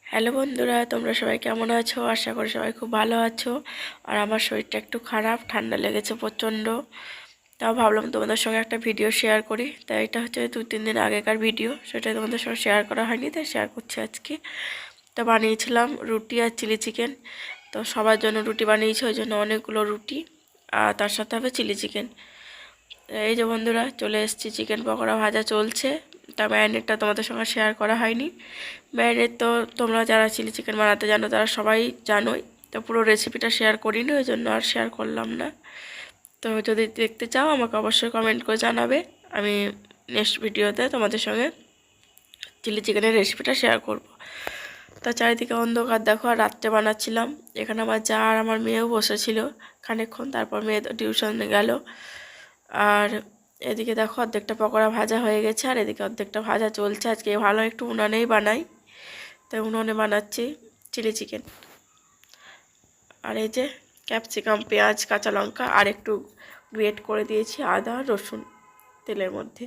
Hello বন্ধুরা, তোমরা সবাই কেমন আছো? আশা করি সবাই খুব ভালো আছো। আর আমার শরীরটা একটু খারাপ, ঠান্ডা লেগেছে প্রচণ্ড। তাও ভাবলাম তোমাদের সঙ্গে একটা ভিডিও শেয়ার করি। তাই এটা হচ্ছে 2-3 দিন আগেকার ভিডিও, সেটাই তোমাদের সঙ্গে শেয়ার করা হয়নি, তাই শেয়ার করছি আজকে। তো বানিয়েছিলাম রুটি আর চিলি চিকেন। তো সবার জন্য রুটি বানিয়েছি, ওই জন্য অনেকগুলো রুটি, আর তার সাথে হবে চিলি চিকেন। এই যে বন্ধুরা, চলে এসেছি, চিকেন পকোড়া ভাজা চলছে। তা ম্যারিনেটটা তোমাদের সঙ্গে শেয়ার করা হয়নি। ম্যারিনেট তো তোমরা যারা চিলি চিকেন বানাতে জানো তারা সবাই জানোই। তো পুরো রেসিপিটা শেয়ার করিনি, ওই জন্য আর শেয়ার করলাম না। তো যদি দেখতে চাও আমাকে অবশ্যই কমেন্ট করে জানাবে। আমি নেক্সট ভিডিওতে তোমাদের সঙ্গে চিলি চিকেনের রেসিপিটা শেয়ার করব। তো চারিদিকে অন্ধকার দেখো, আর রাত্রে বানাচ্ছিলাম। এখানে আমার যা আর আমার মেয়েও বসেছিল খানিকক্ষণ, তারপর মেয়ে টিউশনে গেল। আর এদিকে দেখো অর্ধেকটা পকোড়া ভাজা হয়ে গেছে, আর এদিকে অর্ধেকটা ভাজা চলছে। আজকে ভালো একটু উনানেই বানাই, তাই উনুনে বানাচ্ছি চিলি চিকেন। আর এই যে ক্যাপসিকাম, পেঁয়াজ, কাঁচা লঙ্কা আর একটু গ্রেট করে দিয়েছি আদা রসুন তেলের মধ্যে।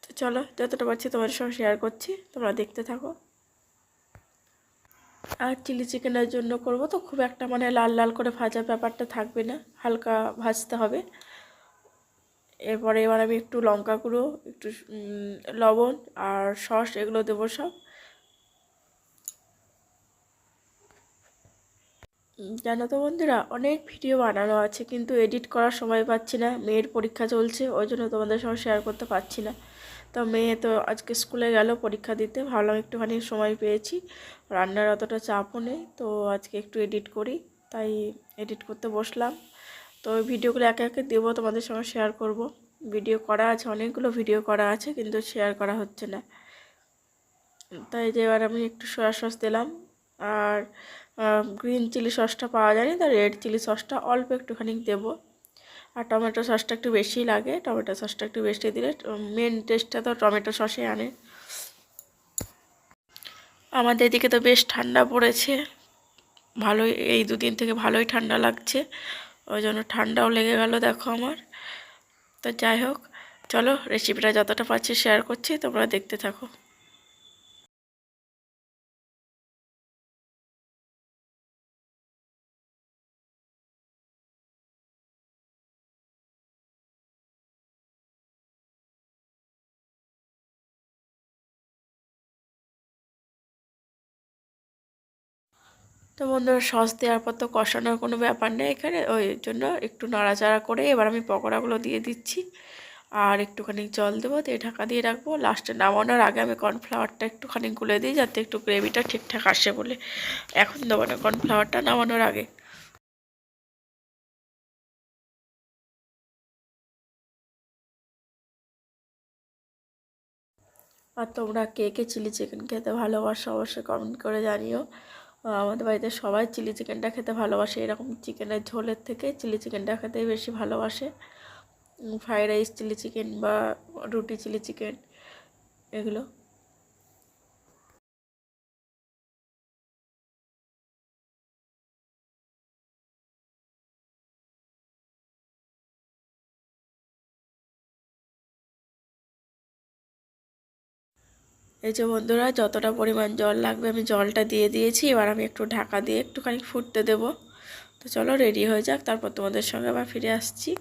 তো চলো, যতটা পারছি তোমাদের সঙ্গে শেয়ার করছি, তোমরা দেখতে থাকো। আর চিলি চিকেনের জন্য করব তো খুব একটা মানে লাল লাল করে ভাজা ব্যাপারটা থাকবে না, হালকা ভাজতে হবে। এবার আমি একটু লঙ্কা গুঁড়ো, একটু লবণ আর সস এগুলো দেবো সব। জানো তো বন্ধুরা, অনেক ভিডিও বানানো আছে, কিন্তু এডিট করার সময় পাচ্ছি না। মেয়ের পরীক্ষা চলছে, ওই জন্য তোমাদের সঙ্গে শেয়ার করতে পারছি না। তো মেয়ে তো আজকে স্কুলে গেল পরীক্ষা দিতে, ভাবলাম একটুখানি সময় পেয়েছি, রান্নার অতটা চাপও নেই, তো আজকে একটু এডিট করি, তাই এডিট করতে বসলাম। তো ওই ভিডিওগুলো একে একে দেবো, তোমাদের সঙ্গে শেয়ার করব। ভিডিও করা আছে, অনেকগুলো ভিডিও করা আছে, কিন্তু শেয়ার করা হচ্ছে না। তাই যে এবার আমি একটু সয়া সস দিলাম, আর গ্রিন চিলি সসটা পাওয়া যায়নি, তাই রেড চিলি সসটা অল্প একটুখানি দেবো। আর টমেটো সসটা একটু বেশি লাগে, টমেটো সসটা একটু বেশি দিলে মেন টেস্টটা তো টমেটো সসে আনে। আমাদের এদিকে তো বেশ ঠান্ডা পড়েছে, ভালোই, এই 2 দিন থেকে ভালোই ঠান্ডা লাগছে, ওই জন্য ঠান্ডাও লেগে গেল দেখো আমার। তো যাই হোক, চলো রেসিপিটা যতটা পারছি শেয়ার করছি, তোমরা দেখতে থাকো। তো বন্ধুরা, সস দেওয়ার পর তো কষানোর কোনো ব্যাপার নেই এখানে, ওই জন্য একটু নাড়াচাড়া করে এবার আমি পকোড়াগুলো দিয়ে দিচ্ছি, আর একটুখানি জল দেবো, দিয়ে ঢাকা দিয়ে রাখবো। লাস্টে নামানোর আগে আমি কর্নফ্লাওয়ারটা একটুখানি গুলে দিই, যাতে একটু গ্রেভিটা ঠিকঠাক আসে বলে। এখন দেবো না কর্নফ্লাওয়ারটা, নামানোর আগে। আর তোমরা কে কে চিলি চিকেন খেতে ভালোবাসো অবশ্যই কমেন্ট করে জানিও। আমাদের বাড়িতে সবাই চিলি চিকেনটা খেতে ভালোবাসে, এরকম চিকেনের ঝোলের থেকে চিলি চিকেনটা খেতেই বেশি ভালোবাসে। ফ্রাইড রাইস চিলি চিকেন বা রুটি চিলি চিকেন এগুলো। এই যে বন্ধুরা, যতটা পরিমাণ জল লাগবে আমি জলটা দিয়ে দিয়েছি, এবার আমি একটু ঢাকা দিয়ে একটুখানি ফুটতে দেবো। তো চলো রেডি হয়ে যাক, তারপর তোমাদের সঙ্গে আবার ফিরে আসছি।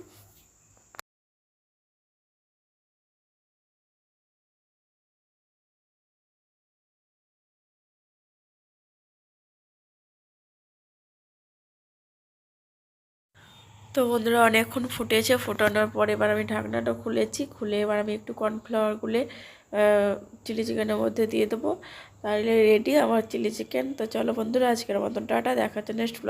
তো বন্ধুরা, অনেকক্ষণ ফুটেছে, ফোটানোর পর এবার আমি ঢাকনাটা খুলেছি, খুলে এবার আমি একটু কর্নফ্লাওয়ার গুলে চিলি চিকেনের মধ্যে দিয়ে দেবো, তাহলে রেডি আমার চিলি চিকেন। তো চলো বন্ধুরা, আজকের মতন টাটা, দেখা হচ্ছে নেক্সট।